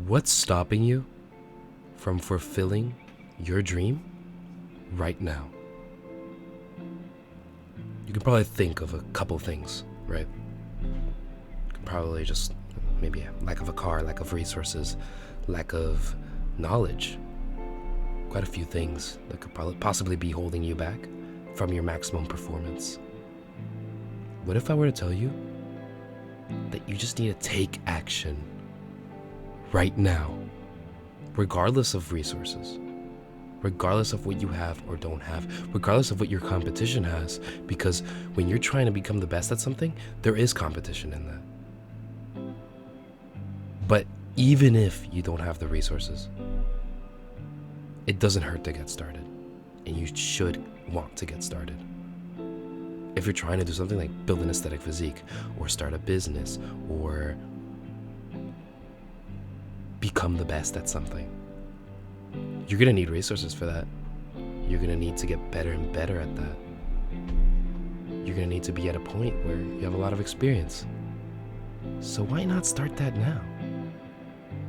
What's stopping you from fulfilling your dream right now? You can probably think of a couple things, right? You can probably just maybe lack of a car, lack of resources, lack of knowledge. Quite a few things that could probably possibly be holding you back from your maximum performance. What if I were to tell you that you just need to take action right now, regardless of resources, regardless of what you have or don't have, regardless of what your competition has, because when you're trying to become the best at something, there is competition in that. But even if you don't have the resources, it doesn't hurt to get started, and you should want to get started. If you're trying to do something like build an aesthetic physique, or start a business, or become the best at something, you're gonna need resources for that. You're gonna need to get better and better at that. You're gonna need to be at a point where you have a lot of experience. So why not start that now?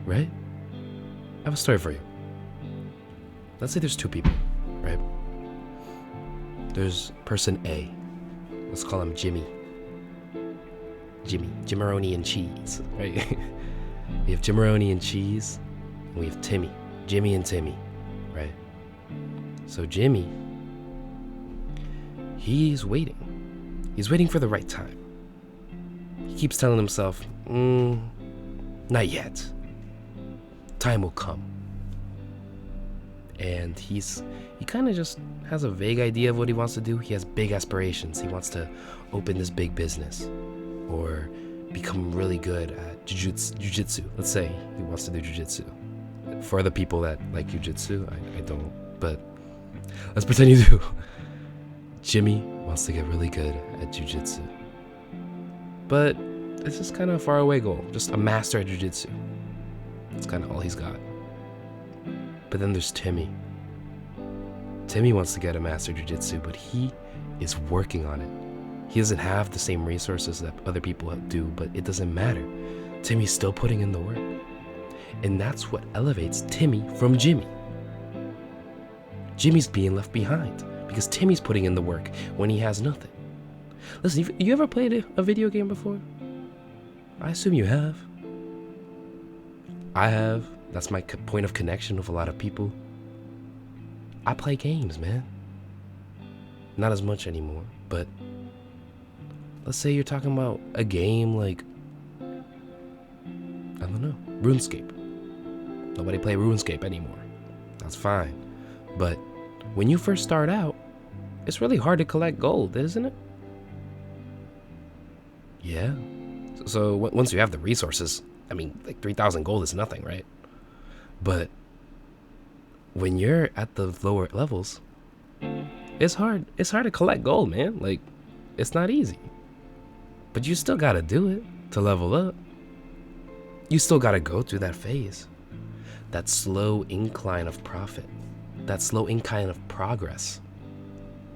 Right? I have a story for you. Let's say there's two people, right? There's person A. Let's call him Jimmy. Jimmeroni and cheese, right? We have Jimmeroni and cheese, and we have Timmy. Jimmy and Timmy, right? So Jimmy, he's waiting. He's waiting for the right time. He keeps telling himself, not yet. Time will come. And he kind of just has a vague idea of what he wants to do. He has big aspirations. He wants to open this big business or become really good at jiu-jitsu. Let's say he wants to do jiu-jitsu. For the people that like jiu-jitsu, I don't, but let's pretend you do. Jimmy wants to get really good at jiu-jitsu. But it's just kind of a faraway goal, just a master at jiu-jitsu. That's kind of all he's got. But then there's Timmy. Timmy wants to get a master jiu-jitsu, but he is working on it. He doesn't have the same resources that other people do, but it doesn't matter. Timmy's still putting in the work. And that's what elevates Timmy from Jimmy. Jimmy's being left behind because Timmy's putting in the work when he has nothing. Listen, you ever played a video game before? I assume you have. I have. That's my point of connection with a lot of people. I play games, man. Not as much anymore, but let's say you're talking about a game like, I don't know, RuneScape. Nobody play RuneScape anymore. That's fine. But when you first start out, it's really hard to collect gold, isn't it? Yeah. So once you have the resources, I mean, like 3,000 gold is nothing, right? But when you're at the lower levels, it's hard. It's hard to collect gold, man. Like, it's not easy. But you still gotta do it to level up. You still gotta go through that phase. That slow incline of profit. That slow incline of progress.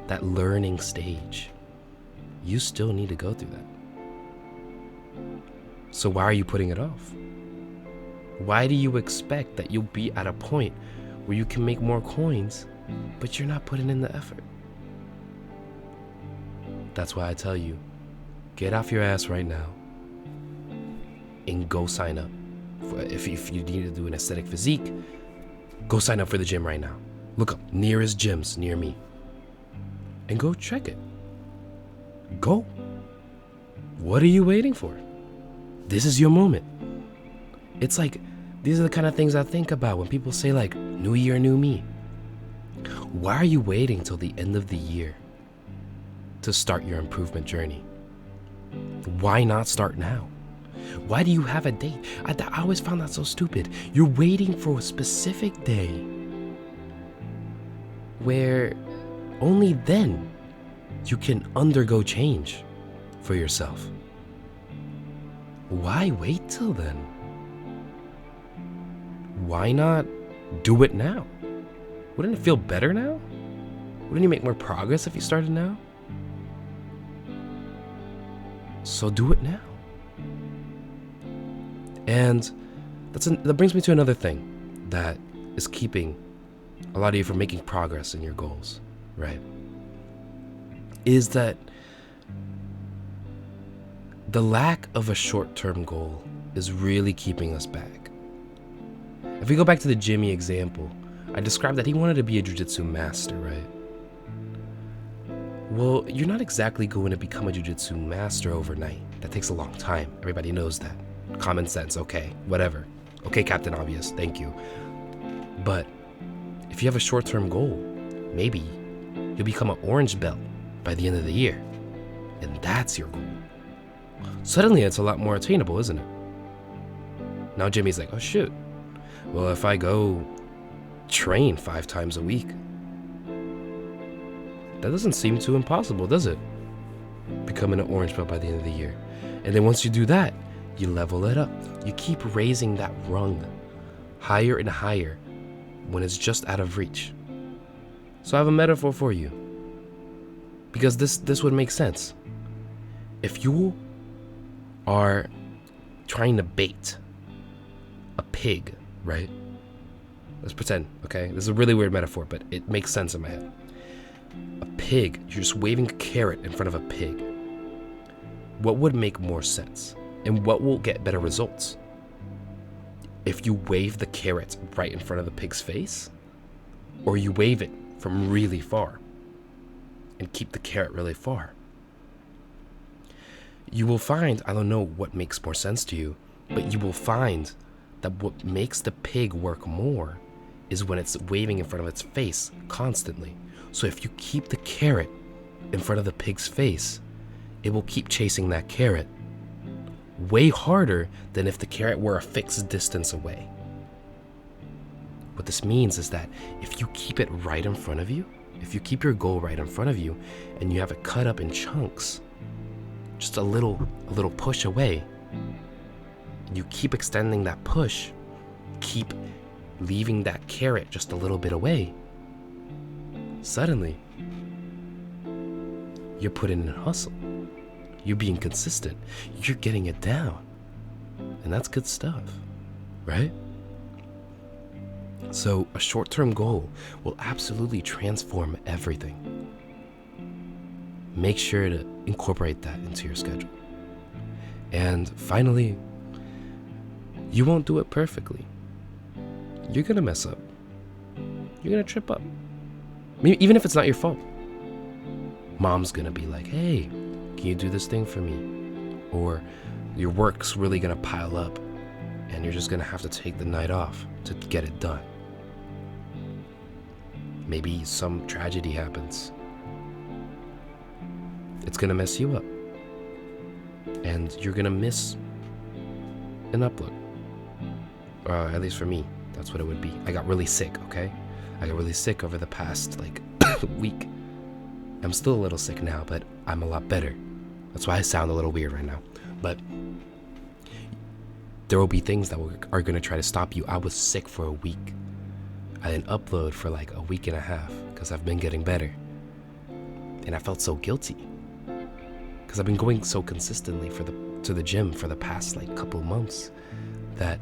That learning stage. You still need to go through that. So why are you putting it off? Why do you expect that you'll be at a point where you can make more coins, but you're not putting in the effort? That's why I tell you, get off your ass right now and go sign up. If you need to do an aesthetic physique, go sign up for the gym right now. Look up nearest gyms near me and go check it. Go. What are you waiting for? This is your moment. It's like, these are the kind of things I think about when people say like, new year, new me. Why are you waiting till the end of the year to start your improvement journey? Why not start now? Why do you have a date? I always found that so stupid. You're waiting for a specific day where only then you can undergo change for yourself. Why wait till then? Why not do it now? Wouldn't it feel better now? Wouldn't you make more progress if you started now? So do it now. And That brings me to another thing that is keeping a lot of you from making progress in your goals, right? Is that the lack of a short-term goal is really keeping us back. If we go back to the Jimmy example, I described that he wanted to be a jiu-jitsu master, right? Well, you're not exactly going to become a jiu-jitsu master overnight. That takes a long time. Everybody knows that. Common sense, okay, whatever. Okay, Captain Obvious, thank you. But if you have a short-term goal, maybe you'll become an orange belt by the end of the year. And that's your goal. Suddenly it's a lot more attainable, isn't it? Now Jimmy's like, oh shoot. Well, if I go train 5 times a week, that doesn't seem too impossible, does it? Becoming an orange belt by the end of the year. And then once you do that, you level it up. You keep raising that rung higher and higher when it's just out of reach. So I have a metaphor for you, because this would make sense. If you are trying to bait a pig, right? Let's pretend, okay? This is a really weird metaphor, but it makes sense in my head. A pig, you're just waving a carrot in front of a pig. What would make more sense? And what will get better results? If you wave the carrot right in front of the pig's face, or you wave it from really far and keep the carrot really far. You will find, I don't know what makes more sense to you, but you will find that what makes the pig work more is when it's waving in front of its face constantly. So if you keep the carrot in front of the pig's face, it will keep chasing that carrot way harder than if the carrot were a fixed distance away. What this means is that if you keep it right in front of you, if you keep your goal right in front of you and you have it cut up in chunks, just a little push away, you keep extending that push, keep leaving that carrot just a little bit away, suddenly you're putting in hustle. You're being consistent. You're getting it down. And that's good stuff, right? So a short-term goal will absolutely transform everything. Make sure to incorporate that into your schedule. And finally, you won't do it perfectly. You're gonna mess up. You're gonna trip up. Even if it's not your fault. Mom's gonna be like, hey, can you do this thing for me? Or your work's really gonna pile up and you're just gonna have to take the night off to get it done. Maybe some tragedy happens. It's gonna mess you up. And you're gonna miss an upload. At least for me, that's what it would be. I got really sick, okay? I got really sick over the past, week. I'm still a little sick now, but I'm a lot better. That's why I sound a little weird right now. But there will be things that are going to try to stop you. I was sick for a week. I didn't upload for a week and a half because I've been getting better. And I felt so guilty because I've been going so consistently to the gym for the past couple months that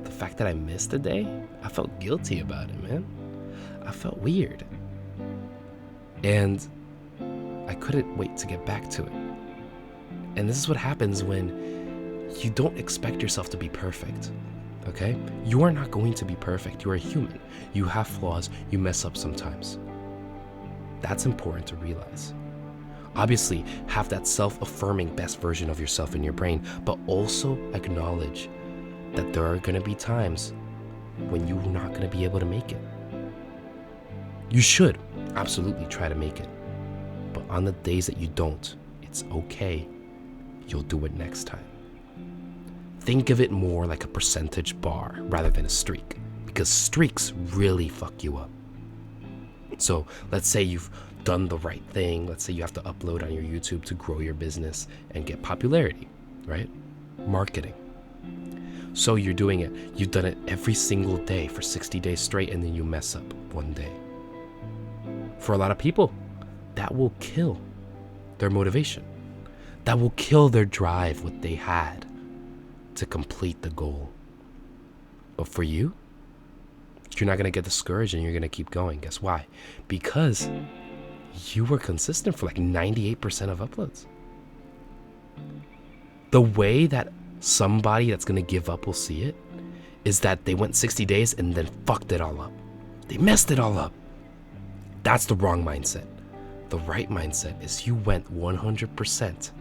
the fact that I missed a day, I felt guilty about it, man. I felt weird. And I couldn't wait to get back to it. And this is what happens when you don't expect yourself to be perfect, okay? You are not going to be perfect. You are human. You have flaws. You mess up sometimes. That's important to realize. Obviously, have that self-affirming best version of yourself in your brain, but also acknowledge that there are going to be times when you're not going to be able to make it. You should absolutely try to make it. But on the days that you don't, it's okay. You'll do it next time. Think of it more like a percentage bar rather than a streak, because streaks really fuck you up. So let's say you've done the right thing. Let's say you have to upload on your YouTube to grow your business and get popularity, right? Marketing. So you're doing it. You've done it every single day for 60 days straight, and then you mess up one day. For a lot of people, that will kill their motivation. That will kill their drive, what they had to complete the goal. But for you, you're not going to get discouraged and you're going to keep going. Guess why? Because you were consistent for like 98% of uploads. The way that somebody that's going to give up will see it is that they went 60 days and then fucked it all up. They messed it all up. That's the wrong mindset. The right mindset is you went 100%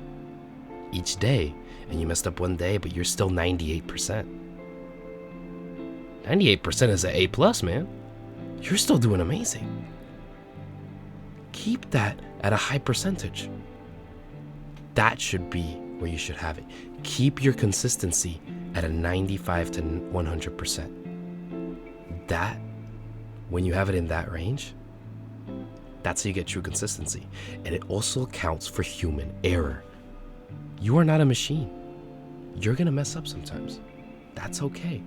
each day and you messed up one day, but you're still 98%. 98% is an A plus, man. You're still doing amazing. Keep that at a high percentage. That should be where you should have it. Keep your consistency at a 95 to 100%. That, when you have it in that range, that's how you get true consistency. And it also counts for human error. You are not a machine. You're gonna mess up sometimes. That's okay.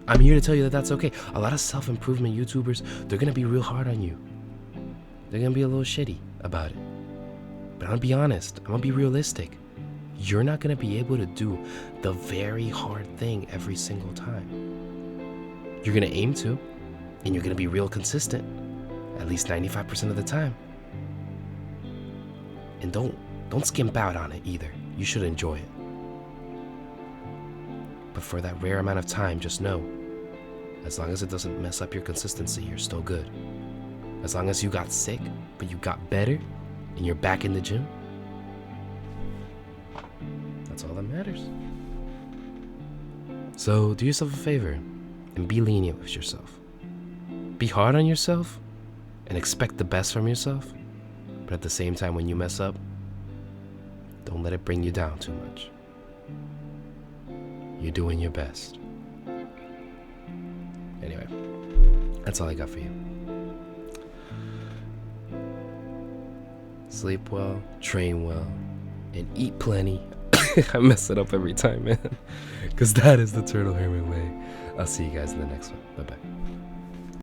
I'm here to tell you that that's okay. A lot of self-improvement YouTubers, they're gonna be real hard on you. They're gonna be a little shitty about it. But I'm gonna be honest, I'm gonna be realistic. You're not gonna be able to do the very hard thing every single time. You're gonna aim to, and you're gonna be real consistent, at least 95% of the time. And don't skimp out on it either. You should enjoy it. But for that rare amount of time, just know, as long as it doesn't mess up your consistency, you're still good. As long as you got sick, but you got better, and you're back in the gym, that's all that matters. So do yourself a favor and be lenient with yourself. Be hard on yourself and expect the best from yourself, but at the same time, when you mess up, don't let it bring you down too much. You're doing your best. Anyway, that's all I got for you. Sleep well, train well, and eat plenty. I mess it up every time, man. Because that is the Turtle Hermit way. I'll see you guys in the next one. Bye-bye.